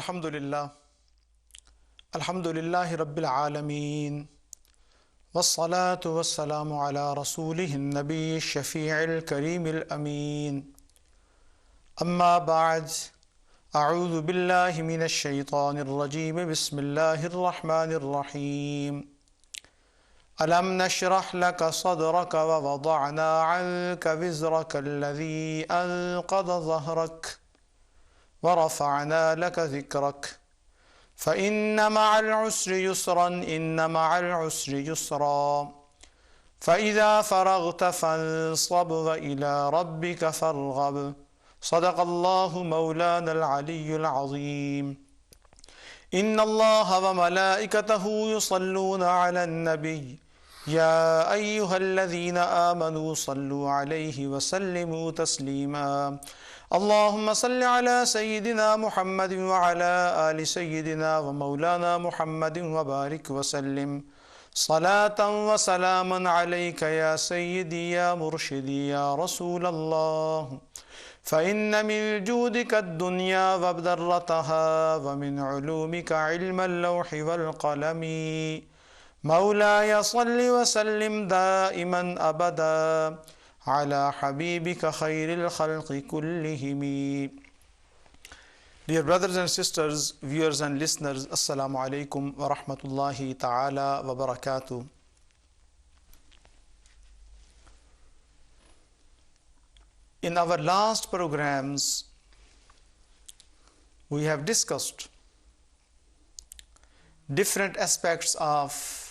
Alhamdulillah. Alhamdulillahi Rabbil Alameen. Wassalatu wassalamu ala rasulihin nabiyyi shafi'il kareemil ameen. Amma ba'd. A'udhu billahi minash shaytanir rajeem. Bismillahir rahmanir rahim. ألم نشرح لك صدرك ووضعنا عنك وزرك الذي أنقض ظهرك ورفعنا لك ذكرك فإن مع العسر يسرا إن مع العسر يسرا فإذا فرغت فانصب وإلى ربك فارغب صدق الله مولانا العلي العظيم. إن الله وملائكته يصلون على النبي يا أيها الذين آمنوا صلوا عليه وسلموا تسليما. اللهم صل على سيدنا محمد وعلى آل سيدنا ومولانا محمد وبارك وسلم صلاة وسلاما عليك يا سيدي يا مرشدي يا رسول الله. فإن من جودك الدنيا وضرتها ومن علومك علم اللوح والقلم. مولاي صل وسلم دائما أبدا على حبيبك خير الخلق كلهم. Dear brothers and sisters, viewers and listeners, Assalamu alaikum wa rahmatullahi ta'ala wa barakatuh. In our last programs, we have discussed different aspects of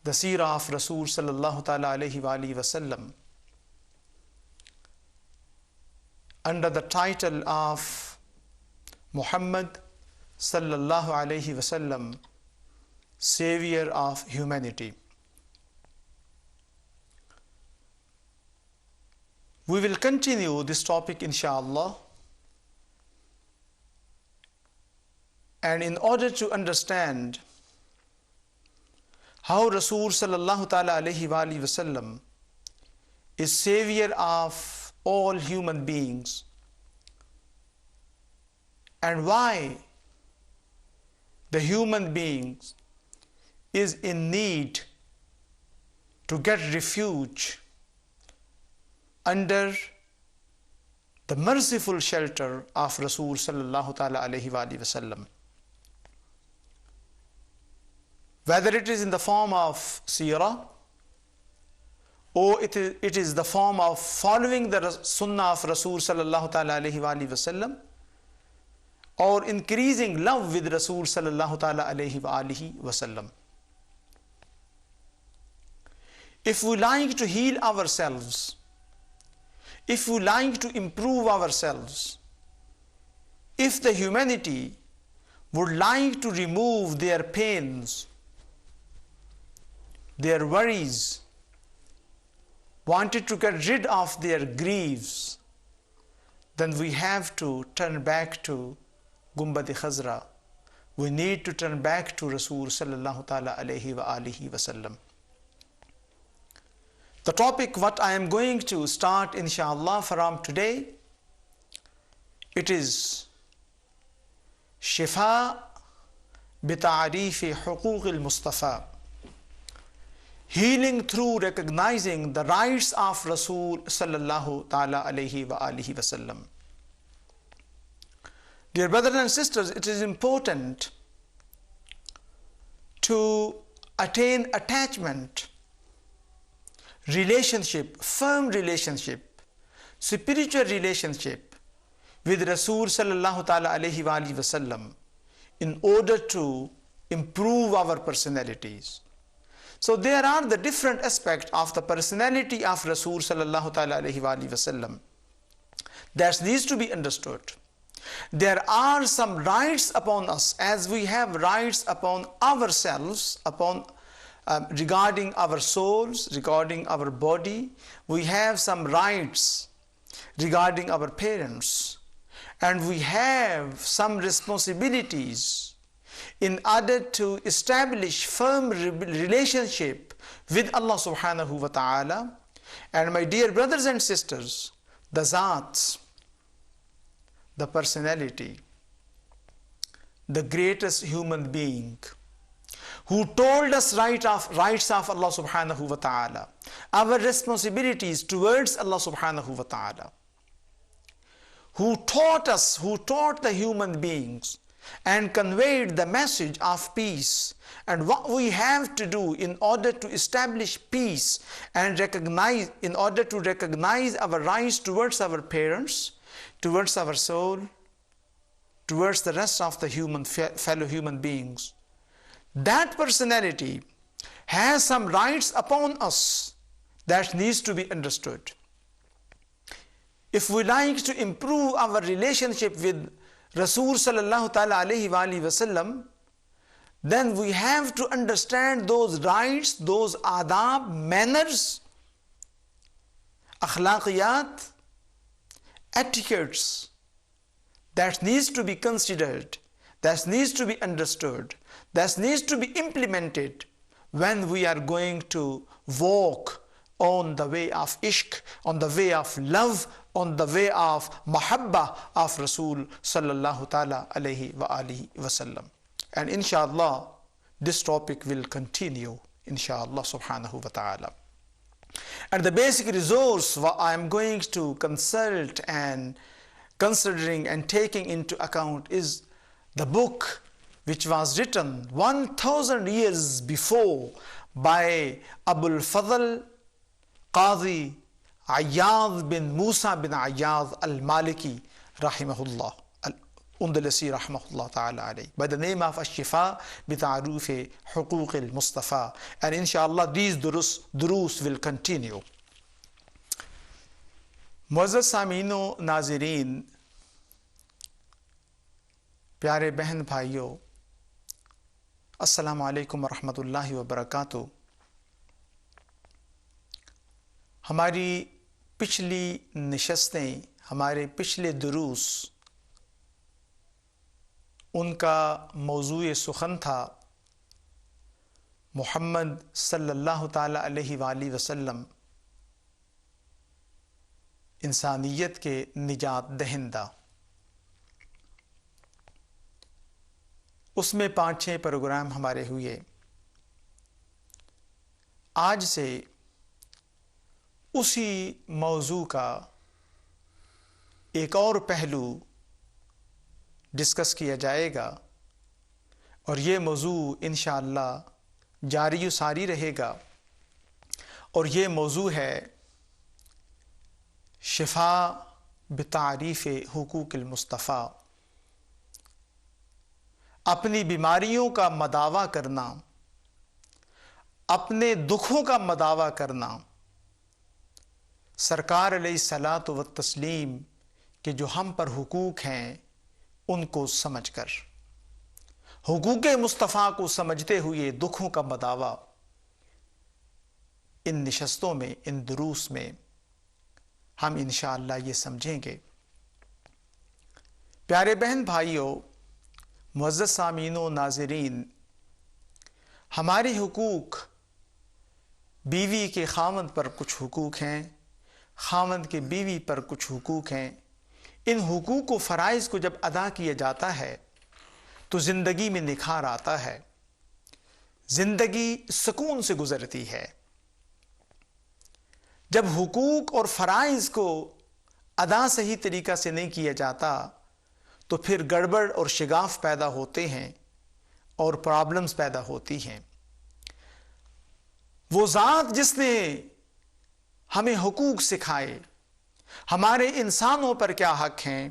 the seerah of Rasul sallallahu ta'ala alayhi wa alihi wasallam under the title of Muhammad sallallahu alayhi wasallam, Savior of Humanity. We will continue this topic insha'Allah, and in order to understand how Rasul sallallahu ta'ala alayhi wa alihi wasallam is savior of all human beings, and why the human beings is in need to get refuge under the merciful shelter of Rasul sallallahu ta'ala alayhi wa alihi wasallam, whether it is in the form of seerah or it is the form of following the sunnah of Rasul sallallahu ta'ala alayhi wa alihi wasallam, or increasing love with Rasul sallallahu ta'ala alayhi wa alihi wasallam. If we like to heal ourselves, if we like to improve ourselves, if the humanity would like to remove their pains, their worries, wanted to get rid of their griefs, then we have to turn back to Gumbad-e Khazra. We need to turn back to Rasul sallallahu ta'ala alayhi wa alihi wasallam. The topic what I am going to start insha'Allah from today, it is Shifa bita'arifi huquq al-Mustafa, healing through recognizing the rights of Rasul sallallahu ta'ala alayhi wa alihi wasallam. Dear brothers and sisters, it is important to attain attachment, relationship, firm relationship, spiritual relationship with Rasul sallallahu ta'ala alayhi wa alihi wasallam in order to improve our personalities. So there are the different aspects of the personality of Rasul sallallahu ta'ala alayhi wa alihi wasallam that needs to be understood. There are some rights upon us, as we have rights upon ourselves, regarding our souls, regarding our body. We have some rights regarding our parents, and we have some responsibilities in order to establish firm relationship with Allah subhanahu wa ta'ala. And my dear brothers and sisters, the Zat, the personality, the greatest human being, who told us rights of Allah subhanahu wa ta'ala, our responsibilities towards Allah subhanahu wa ta'ala, who taught us, who taught the human beings and conveyed the message of peace and what we have to do in order to establish peace and in order to recognize our rights towards our parents, towards our soul, towards the rest of the fellow human beings. That personality has some rights upon us that needs to be understood. If we like to improve our relationship with Rasul sallallahu ta'ala alayhi wa alihi wasallam, then we have to understand those rights, those adab, manners, akhlaqiyat, etiquettes that needs to be considered, that needs to be understood, that needs to be implemented when we are going to walk on the way of ishq, on the way of love, on the way of mahabbah of Rasul sallallahu ta'ala alayhi wa alihi wasallam. And inshallah, this topic will continue, inshallah subhanahu wa ta'ala. And the basic resource what I am going to consult and considering and taking into account is the book which was written 1000 years before by Abul Fadl Qadi Ayyad bin Musa bin Ayyad al-Maliki rahimahullah al-Undalasi rahimahullah ta'ala alayhi, by the name of Ash-Shifa bi Ta'aruf Huquq al-Mustafa. And inshallah these durus will continue. Muazzaz Sameen Nazireen, پیارے بہن بھائیوں، السلام علیکم ورحمۃ اللہ وبرکاتہ۔ ہماری پچھلی نشستیں، ہمارے پچھلے دروس، ان کا موضوع سخن تھا محمد صلی اللہ تعالی علیہ وآلہ وسلم انسانیت کے نجات دہندہ۔ اس میں 5-6 پروگرام ہمارے ہوئے۔ آج سے اسی موضوع کا ایک اور پہلو ڈسکس کیا جائے گا، اور یہ موضوع انشاءاللہ جاری و ساری رہے گا، اور یہ موضوع ہے شفا بتعریف حقوق المصطفیٰ، اپنی بیماریوں کا مداوع کرنا، اپنے دکھوں کا مداوع کرنا، سرکار علیہ الصلاۃ والتسلیم کے جو ہم پر حقوق ہیں ان کو سمجھ کر، حقوق مصطفیٰ کو سمجھتے ہوئے دکھوں کا مداوع ان نشستوں میں، ان دروس میں ہم انشاءاللہ یہ سمجھیں گے۔ پیارے بہن بھائیوں، معزز سامعین و ناظرین، ہمارے حقوق، بیوی کے خاوند پر کچھ حقوق ہیں، خاوند کے بیوی پر کچھ حقوق ہیں۔ ان حقوق و فرائض کو جب ادا کیا جاتا ہے تو زندگی میں نکھار آتا ہے، زندگی سکون سے گزرتی ہے۔ جب حقوق اور فرائض کو ادا صحیح طریقہ سے نہیں کیا جاتا تو پھر گڑبڑ اور شگاف پیدا ہوتے ہیں اور پرابلمز پیدا ہوتی ہیں۔ وہ ذات جس نے ہمیں حقوق سکھائے، ہمارے انسانوں پر کیا حق ہیں،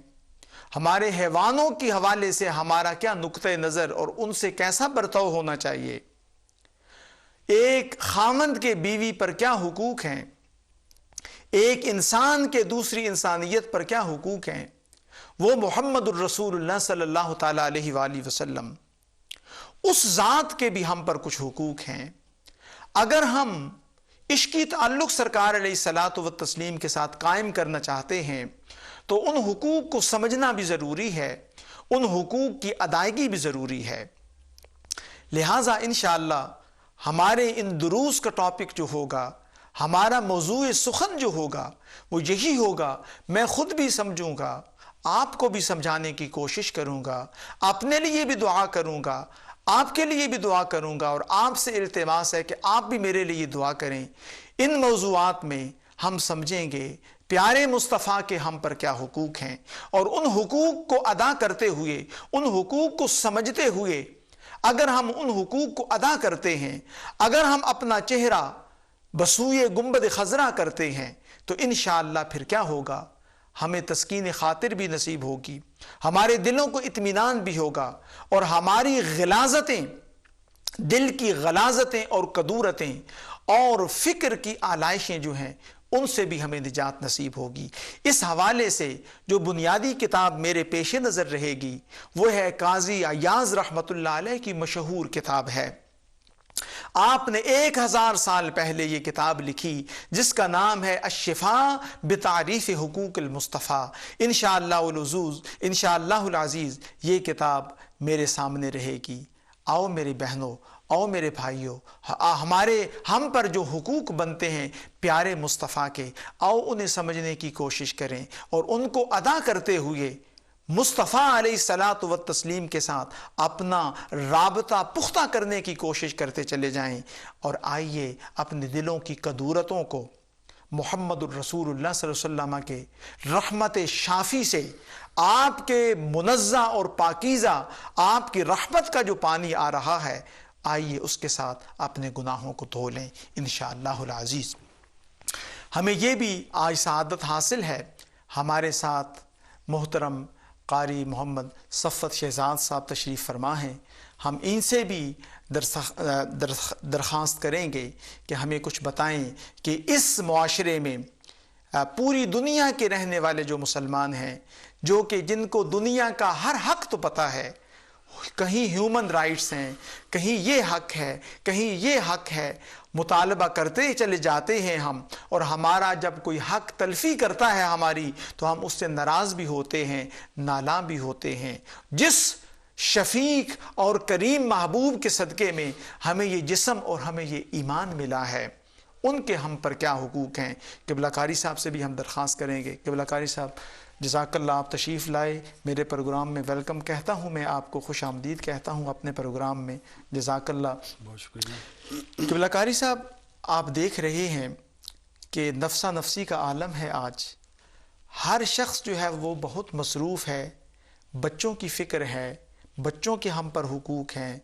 ہمارے حیوانوں کے حوالے سے ہمارا کیا نقطہ نظر اور ان سے کیسا برتاؤ ہونا چاہیے، ایک خاوند کے بیوی پر کیا حقوق ہیں، ایک انسان کے دوسری انسانیت پر کیا حقوق ہیں، وہ محمد الرسول اللہ صلی اللہ تعالیٰ علیہ وآلہ وسلم، اس ذات کے بھی ہم پر کچھ حقوق ہیں۔ اگر ہم عشقی تعلق سرکار علیہ الصلاۃ والتسلیم کے ساتھ قائم کرنا چاہتے ہیں تو ان حقوق کو سمجھنا بھی ضروری ہے، ان حقوق کی ادائیگی بھی ضروری ہے۔ لہٰذا انشاءاللہ ہمارے ان دروس کا ٹاپک جو ہوگا، ہمارا موضوع سخن جو ہوگا وہ یہی ہوگا، میں خود بھی سمجھوں گا، آپ کو بھی سمجھانے کی کوشش کروں گا، اپنے لیے بھی دعا کروں گا، آپ کے لیے بھی دعا کروں گا، اور آپ سے التماس ہے کہ آپ بھی میرے لیے دعا کریں۔ ان موضوعات میں ہم سمجھیں گے پیارے مصطفیٰ کے ہم پر کیا حقوق ہیں، اور ان حقوق کو ادا کرتے ہوئے، ان حقوق کو سمجھتے ہوئے اگر ہم ان حقوق کو ادا کرتے ہیں، اگر ہم اپنا چہرہ بسوئے گنبد خضرا کرتے ہیں، تو انشاءاللہ پھر کیا ہوگا؟ ہمیں تسکین خاطر بھی نصیب ہوگی، ہمارے دلوں کو اطمینان بھی ہوگا، اور ہماری غلاظتیں، دل کی غلاظتیں اور کدورتیں اور فکر کی آلائشیں جو ہیں ان سے بھی ہمیں نجات نصیب ہوگی۔ اس حوالے سے جو بنیادی کتاب میرے پیش نظر رہے گی وہ ہے قاضی عیاض رحمۃ اللہ علیہ کی مشہور کتاب ہے۔ آپ نے 1000 سال پہلے یہ کتاب لکھی جس کا نام ہے الشفاء بتعریف حقوق المصطفیٰ۔ انشاءاللہ العزیز یہ کتاب میرے سامنے رہے گی۔ آؤ میری بہنوں، آؤ میرے بھائیوں، ہم پر جو حقوق بنتے ہیں پیارے مصطفیٰ کے، آؤ انہیں سمجھنے کی کوشش کریں، اور ان کو ادا کرتے ہوئے مصطفیٰ علیہ الصلاۃ والتسلیم کے ساتھ اپنا رابطہ پختہ کرنے کی کوشش کرتے چلے جائیں۔ اور آئیے اپنے دلوں کی کدورتوں کو محمد الرسول اللہ صلی اللہ علیہ وسلم کے رحمت شافی سے، آپ کے منزہ اور پاکیزہ آپ کی رحمت کا جو پانی آ رہا ہے، آئیے اس کے ساتھ اپنے گناہوں کو دھو لیں انشاءاللہ العزیز۔ ہمیں یہ بھی آج سعادت حاصل ہے، ہمارے ساتھ محترم قاری محمد صفت شہزاد صاحب تشریف فرما ہیں۔ ہم ان سے بھی درخواست کریں گے کہ ہمیں کچھ بتائیں کہ اس معاشرے میں پوری دنیا کے رہنے والے جو مسلمان ہیں، جو کہ جن کو دنیا کا ہر حق تو پتہ ہے، کہیں ہیومن رائٹس ہیں، کہیں یہ حق ہے، کہیں یہ حق ہے، مطالبہ کرتے چلے جاتے ہیں ہم، اور ہمارا جب کوئی حق تلفی کرتا ہے ہماری تو ہم اس سے ناراض بھی ہوتے ہیں، نالاں بھی ہوتے ہیں۔ جس شفیق اور کریم محبوب کے صدقے میں ہمیں یہ جسم اور ہمیں یہ ایمان ملا ہے، ان کے ہم پر کیا حقوق ہیں۔ قبلہ کاری صاحب سے بھی ہم درخواست کریں گے۔ قبلہ کاری صاحب جزاک اللہ، آپ تشریف لائے، میرے پروگرام میں ویلکم کہتا ہوں، میں آپ کو خوش آمدید کہتا ہوں اپنے پروگرام میں، جزاک اللہ۔ بہت شکریہ۔ قبلہ کاری صاحب، آپ دیکھ رہے ہیں کہ نفسا نفسی کا عالم ہے آج، ہر شخص جو ہے وہ بہت مصروف ہے، بچوں کی فکر ہے، بچوں کے ہم پر حقوق ہیں،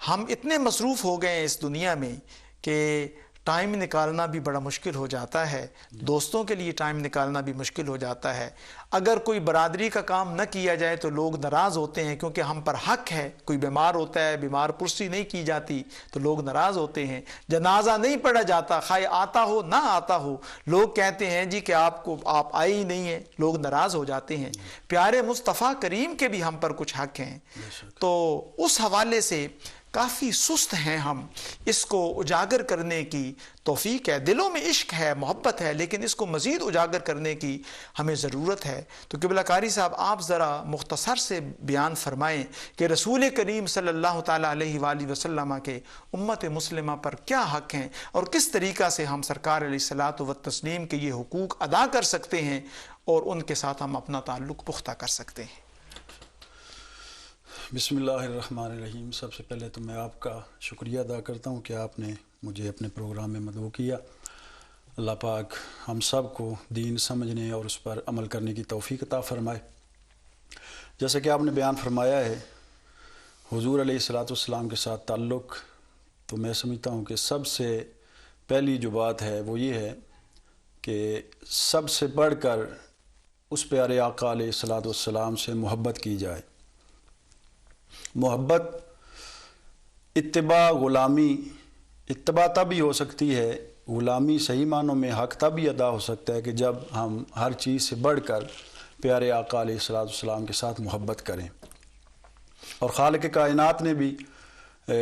ہم اتنے مصروف ہو گئے ہیں اس دنیا میں کہ ٹائم نکالنا بھی بڑا مشکل ہو جاتا ہے، دوستوں کے لیے ٹائم نکالنا بھی مشکل ہو جاتا ہے۔ اگر کوئی برادری کا کام نہ کیا جائے تو لوگ ناراض ہوتے ہیں، کیونکہ ہم پر حق ہے۔ کوئی بیمار ہوتا ہے، بیمار پرسی نہیں کی جاتی تو لوگ ناراض ہوتے ہیں۔ جنازہ نہیں پڑھا جاتا، خواہ آتا ہو نہ آتا ہو، لوگ کہتے ہیں جی کہ آپ آئے ہی نہیں ہیں، لوگ ناراض ہو جاتے ہیں۔ پیارے مصطفیٰ کریم کے بھی ہم پر کچھ حق ہیں، تو اس حوالے سے کافی سست ہیں ہم۔ اس کو اجاگر کرنے کی توفیق ہے، دلوں میں عشق ہے، محبت ہے، لیکن اس کو مزید اجاگر کرنے کی ہمیں ضرورت ہے۔ تو قبلہ کاری صاحب، آپ ذرا مختصر سے بیان فرمائیں کہ رسول کریم صلی اللہ تعالیٰ علیہ وآلہ وسلم کے امت مسلمہ پر کیا حق ہیں، اور کس طریقہ سے ہم سرکار علیہ الصلاۃ والتسلیم کے یہ حقوق ادا کر سکتے ہیں اور ان کے ساتھ ہم اپنا تعلق پختہ کر سکتے ہیں۔ بسم اللہ الرحمن الرحیم۔ سب سے پہلے تو میں آپ کا شکریہ ادا کرتا ہوں کہ آپ نے مجھے اپنے پروگرام میں مدعو کیا۔ اللہ پاک ہم سب کو دین سمجھنے اور اس پر عمل کرنے کی توفیق عطا فرمائے۔ جیسا کہ آپ نے بیان فرمایا ہے حضور علیہ الصلاۃ والسلام کے ساتھ تعلق، تو میں سمجھتا ہوں کہ سب سے پہلی جو بات ہے وہ یہ ہے کہ سب سے بڑھ کر اس پیارے آقا علیہ الصلاۃ والسلام سے محبت کی جائے۔ محبت اتباع غلامی، اتباع تب ہی ہو سکتی ہے، غلامی صحیح معنوں میں حق تب ہی ادا ہو سکتا ہے کہ جب ہم ہر چیز سے بڑھ کر پیارے آقا علیہ الصلاۃ والسلام کے ساتھ محبت کریں۔ اور خالق کائنات نے بھی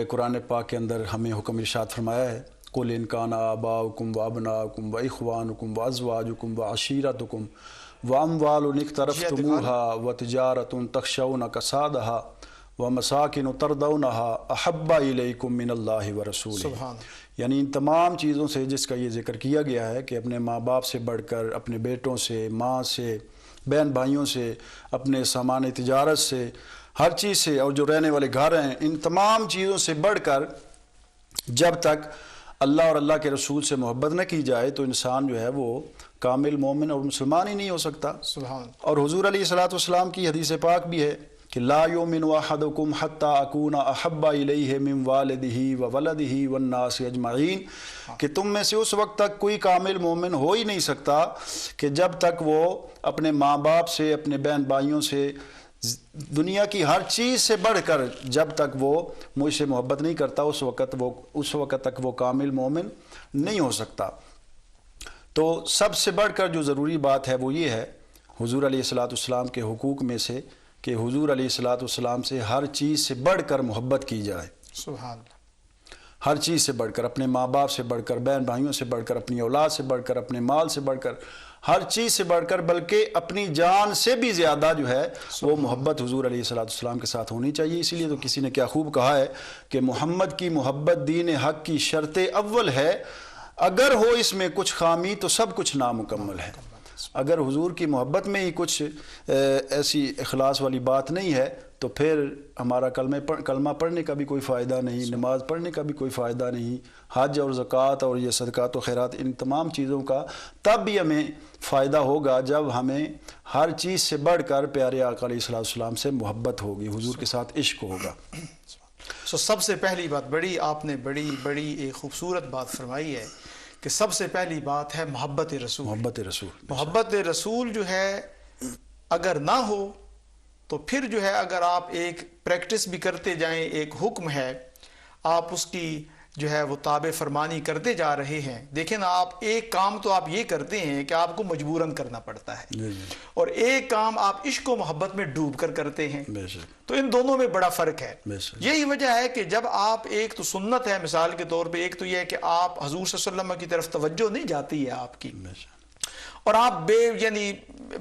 قرآن پاک کے اندر ہمیں حکم ارشاد فرمایا ہے، قُلْ إِنْ كَانَ آبَاؤُكُمْ وَأَبْنَاؤُكُمْ وَإِخْوَانُكُمْ وَأَزْوَاجُكُمْ وَعَشِيرَتُكُمْ وَأَمْوَالٌ اقْتَرَفْتُمُوهَا وَتِجَارَةٌ تَخْشَوْنَ كَسَادَهَا وَمَسَاكِنُ تَرْضَوْنَهَا أَحَبَّ إِلَيْكُم مِّنَ اللَّهِ وَرَسُولِهِ۔ یعنی ان تمام چیزوں سے جس کا یہ ذکر کیا گیا ہے کہ اپنے ماں باپ سے بڑھ کر، اپنے بیٹوں سے، ماں سے، بہن بھائیوں سے، اپنے سامان تجارت سے، ہر چیز سے، اور جو رہنے والے گھر ہیں، ان تمام چیزوں سے بڑھ کر جب تک اللہ اور اللہ کے رسول سے محبت نہ کی جائے تو انسان جو ہے وہ کامل مومن اور مسلمان ہی نہیں ہو سکتا۔ سبحان۔ اور حضور علیہ الصلوۃ والسلام کی حدیث پاک بھی ہے کہ لا یؤمن احدکم حتی اکون احب الیہ من والدہ وولدہ والناس اجمعین، کہ تم میں سے اس وقت تک کوئی کامل مومن ہو ہی نہیں سکتا کہ جب تک وہ اپنے ماں باپ سے، اپنے بہن بھائیوں سے، دنیا کی ہر چیز سے بڑھ کر جب تک وہ مجھ سے محبت نہیں کرتا اس وقت تک وہ کامل مومن نہیں ہو سکتا۔ تو سب سے بڑھ کر جو ضروری بات ہے وہ یہ ہے حضور علیہ الصلوۃ والسلام کے حقوق میں سے کہ حضور علیہ الصلوۃ والسلام سے ہر چیز سے بڑھ کر محبت کی جائے، سبحان۔ ہر چیز سے بڑھ کر، اپنے ماں باپ سے بڑھ کر، بہن بھائیوں سے بڑھ کر، اپنی اولاد سے بڑھ کر، اپنے مال سے بڑھ کر، ہر چیز سے بڑھ کر، بلکہ اپنی جان سے بھی زیادہ جو ہے وہ محبت حضور علیہ الصلوۃ والسلام کے ساتھ ہونی چاہیے۔ اسی لیے تو کسی نے کیا خوب کہا ہے کہ محمد کی محبت دین حق کی شرط اول ہے، اگر ہو اس میں کچھ خامی تو سب کچھ نامکمل ہے۔ اگر حضور کی محبت میں ہی کچھ ایسی اخلاص والی بات نہیں ہے تو پھر ہمارا کلمہ پڑھنے کا بھی کوئی فائدہ نہیں، نماز پڑھنے کا بھی کوئی فائدہ نہیں، حج اور زکوٰۃ اور یہ صدقات و خیرات، ان تمام چیزوں کا تب بھی ہمیں فائدہ ہوگا جب ہمیں ہر چیز سے بڑھ کر پیارے آقا علیہ الصلوۃ والسلام سے محبت ہوگی، حضور کے ساتھ عشق ہوگا۔ سب سے پہلی بات آپ نے بڑی ایک خوبصورت بات فرمائی ہے کہ سب سے پہلی بات ہے محبت رسول۔ محبت رسول جو ہے اگر نہ ہو تو پھر جو ہے اگر آپ ایک پریکٹس بھی کرتے جائیں، ایک حکم ہے، آپ اس کی جو ہے وہ تابع فرمانی کرتے جا رہے ہیں، دیکھیں نا، آپ ایک کام تو آپ یہ کرتے ہیں کہ آپ کو مجبوراً کرنا پڑتا ہے، اور ایک کام آپ عشق و محبت میں ڈوب کر کرتے ہیں، تو ان دونوں میں بڑا فرق ہے۔ یہی وجہ ہے کہ جب آپ، ایک تو سنت ہے مثال کے طور پہ، ایک تو یہ ہے کہ آپ حضور صلی اللہ علیہ وسلم کی طرف توجہ نہیں جاتی ہے آپ کی، اور آپ یعنی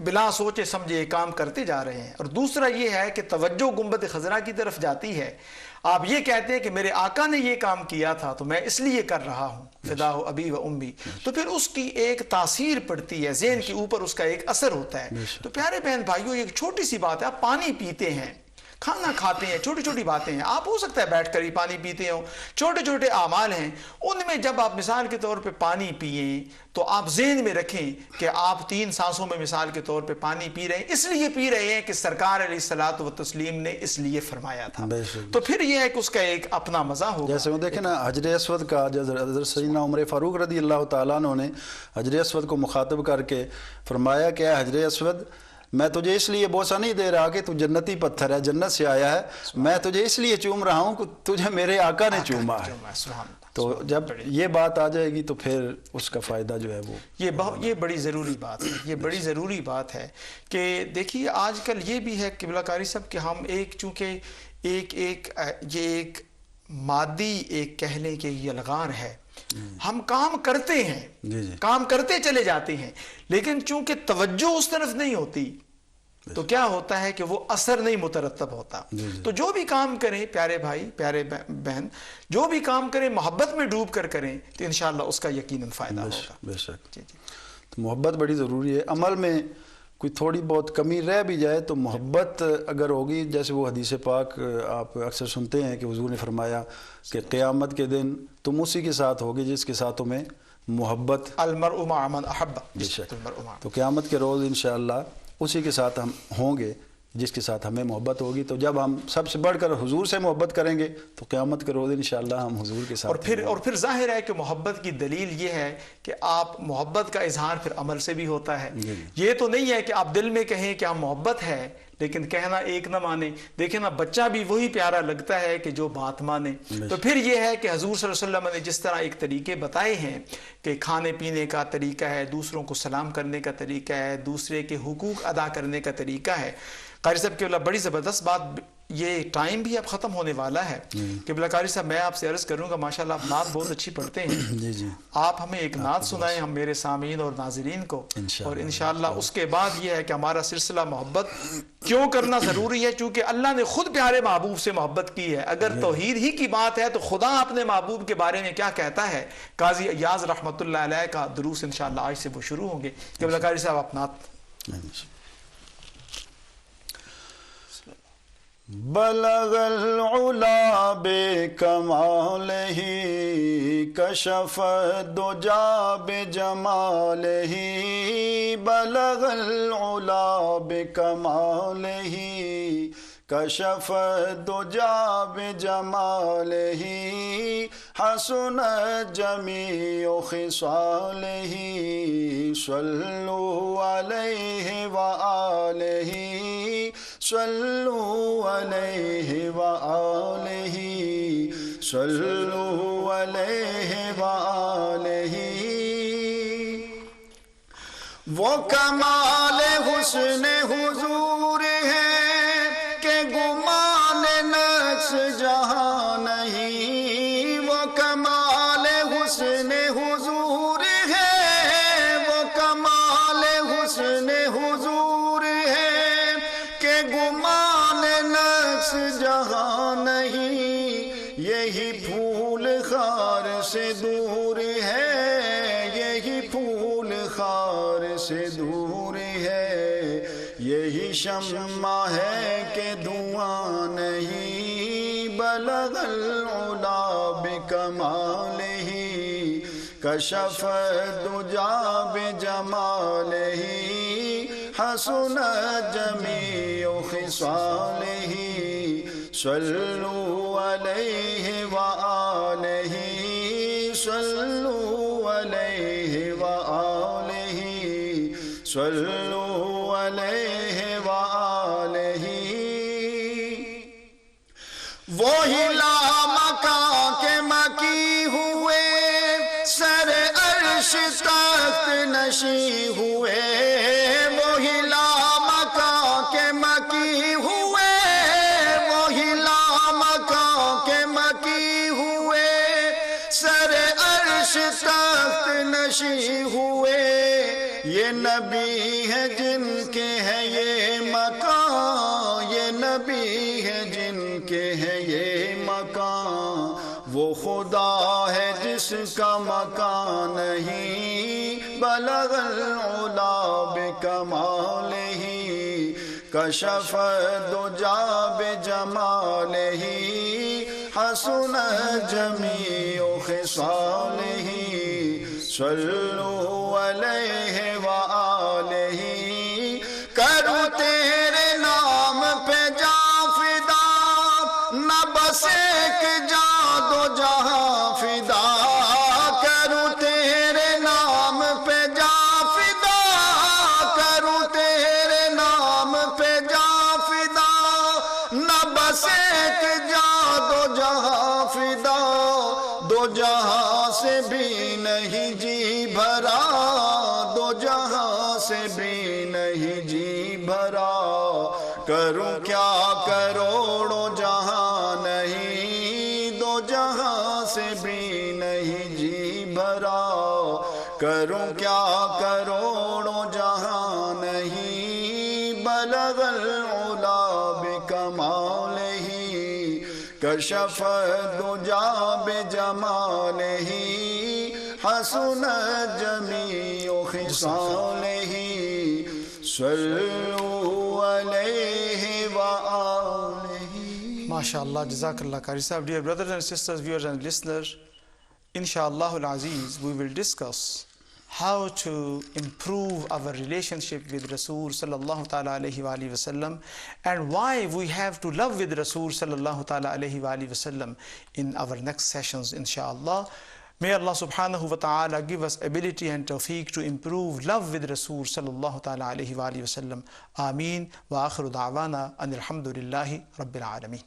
بلا سوچے سمجھے کام کرتے جا رہے ہیں، اور دوسرا یہ ہے کہ توجہ گنبد خضرا کی طرف جاتی ہے، آپ یہ کہتے ہیں کہ میرے آقا نے یہ کام کیا تھا تو میں اس لیے کر رہا ہوں، فداہ ابی و امی، تو پھر اس کی ایک تاثیر پڑتی ہے، ذہن کے اوپر اس کا ایک اثر ہوتا ہے۔ تو پیارے بہن بھائیوں، ایک چھوٹی سی بات ہے، آپ پانی پیتے ہیں، کھانا کھاتے ہیں، چھوٹی چھوٹی باتیں ہیں، آپ ہو سکتا ہے بیٹھ کر ہی پانی پیتے ہوں، چھوٹے چھوٹے اعمال ہیں، ان میں جب آپ مثال کے طور پہ پانی پئیں تو آپ ذہن میں رکھیں کہ آپ 3 سانسوں میں مثال کے طور پہ پانی پی رہے ہیں، اس لیے پی رہے ہیں کہ سرکار علیہ الصلوۃ والتسلیم نے اس لیے فرمایا تھا، تو پھر یہ ہے کہ اس کا ایک اپنا مزہ ہوگا۔ جیسے وہ دیکھیں نا، حجر اسود کا حضرت سیدنا عمر فاروق رضی اللہ تعالیٰ عنہ نے حجر اسود کو مخاطب کر کے فرمایا کہ اے حجر اسود، میں تجھے اس لیے بوسہ نہیں دے رہا کہ تو جنتی پتھر ہے، جنت سے آیا ہے، میں تجھے اس لیے چوم رہا ہوں کہ تجھے میرے آقا نے چوما ہے۔ تو جب یہ بات آ جائے گی تو پھر اس کا فائدہ جو ہے وہ یہ بڑی ضروری بات ہے، یہ بڑی ضروری بات ہے کہ دیکھیے آج کل یہ بھی ہے قبلہ کاری صاحب کہ ہم چونکہ یہ ایک مادی ایک کہہ لیں کہ یہ لغار ہے، ہم کام کرتے ہیں، کام کرتے چلے جاتے ہیں، لیکن چونکہ توجہ اس طرف نہیں ہوتی تو کیا ہوتا ہے کہ وہ اثر نہیں مترتب ہوتا۔ تو جو بھی کام کریں پیارے بھائی، پیارے بہن، جو بھی کام کریں محبت میں ڈوب کر کریں تو انشاءاللہ اس کا یقیناً فائدہ ہوگا۔ بے شک، تو محبت بڑی ضروری ہے۔ عمل میں کوئی تھوڑی بہت کمی رہ بھی جائے تو محبت اگر ہوگی، جیسے وہ حدیث پاک آپ اکثر سنتے ہیں کہ حضور نے فرمایا کہ قیامت کے دن تم اسی کے ساتھ ہوگے جس کے ساتھ تمہیں محبت، المرء مع من احب۔ بے شک، تو قیامت کے روز انشاءاللہ اسی کے ساتھ ہم ہوں گے جس کے ساتھ ہمیں محبت ہوگی۔ تو جب ہم سب سے بڑھ کر حضور سے محبت کریں گے تو قیامت کے روز انشاءاللہ ہم حضور کے ساتھ اور پھر ظاہر ہے کہ محبت کی دلیل یہ ہے کہ آپ محبت کا اظہار پھر عمل سے بھی ہوتا ہے۔ یہ تو نہیں ہے کہ آپ دل میں کہیں کہ آپ محبت ہے لیکن کہنا ایک نہ مانے۔ دیکھیں نا، بچہ بھی وہی پیارا لگتا ہے کہ جو بات مانے۔ تو پھر یہ ہے کہ حضور صلی اللہ علیہ وسلم نے جس طرح ایک طریقے بتائے ہیں کہ کھانے پینے کا طریقہ ہے، دوسروں کو سلام کرنے کا طریقہ ہے، دوسرے کے حقوق ادا کرنے کا طریقہ ہے۔ قاری صاحب قبلہ بڑی زبردست بات، یہ ٹائم بھی اب ختم ہونے والا ہے۔ قبلہ قاری صاحب میں آپ سے عرض کروں گا، ماشاءاللہ آپ نعت بہت اچھی پڑھتے ہیں، آپ ہمیں ایک نعت سنائیں ہم میرے سامعین اور ناظرین کو، اور انشاءاللہ اس کے بعد یہ ہے کہ ہمارا سلسلہ محبت کیوں کرنا ضروری ہے، چونکہ اللہ نے خود پیارے محبوب سے محبت کی ہے۔ اگر توحید ہی کی بات ہے تو خدا اپنے محبوب کے بارے میں کیا کہتا ہے۔ قاضی ایاز رحمۃ اللہ علیہ کا دروس انشاءاللہ آج سے وہ شروع ہوں گے۔ قبلہ قاری صاحب آپ نعت۔ بلغ العلا بکمالہ کشف الدجا بجمالہ بلغ العلا بکمالہ کشف الدجا بجمالہ حسن جمیع خصالہ صلوا علیہ وآلہ صلوا علیہ وآلہ صلوا علیہ وآلہ وہ کمال حسن حضور ہے کہ گمان نقص جہاں نہیں، وہ کمال حسن حضور ہے، وہ کمال حسن حضور ہے کہ گمان نقص جہاں نہیں، یہی پھول خار سے دور ہے، یہی پھول خار سے دور ہے، یہی شمع ہے کہ دھواں نہیں، بلغ العلا بکمالہ کشف الدجا بجمالہ حسن جمیع خصالہ صلوا علیہ وآلہ صلوا علیہ وآلہ صلوا علیہ وآلہ وہی لامکاں کے مکی ہوئے سر عرش تخت نشی ہوئے، وہی لامکاں کے مکی ہوئے، وہی لامکاں کے مکی ہوئے سر عرش تخت نشی ہوئے، یہ نبی ہے جن کے ہے یہ مکان، یہ نبی ہے جن کے ہے یہ مکان، وہ خدا ہے جس کا مکان نہیں، بلغ العلا بکمالہ کشف الدجا بجمالہ حسن جمیع خصالہ صلوا علیہ وآلہ کروں تیرے نام پہ جا فدا، نہ بس ایک جا دو جہاں فدا، کروں تیرے نام پہ جا فدا، کروں تیرے نام پہ جا فدا، نہ بس ایک جا دو جہاں فدا، دو جہاں سے بھی نہیں جی بھرا، دو جہاں سے بھی نہیں جی بھرا، کروں کیا کروڑوں جہاں نہیں، دو جہاں سے بھی نہیں جی بھرا، کروں کیا کروڑوں جہاں نہیں، بلغ العلا بکمالہ کشف الدجا بجمالہ حسن جمیع خصالہ صلوا علیہ وآلہ. MashaAllah, Jazakallah Qari Sahib. Dear brothers and sisters, viewers and listeners, Insha'Allah al-Aziz, we will discuss how to improve our relationship with Rasul sallallahu ta'ala alayhi wa alihi wa sallam, and why we have to love with Rasul sallallahu ta'ala alayhi wa alihi wa sallam in our next sessions, Insha'Allah. May Allah subhanahu wa ta'ala give us ability and tawfiq to improve love with Rasul sallallahu ta'ala alayhi wa alihi wa sallam. Ameen wa akhiru da'wana anil hamdulillahi rabbil alameen.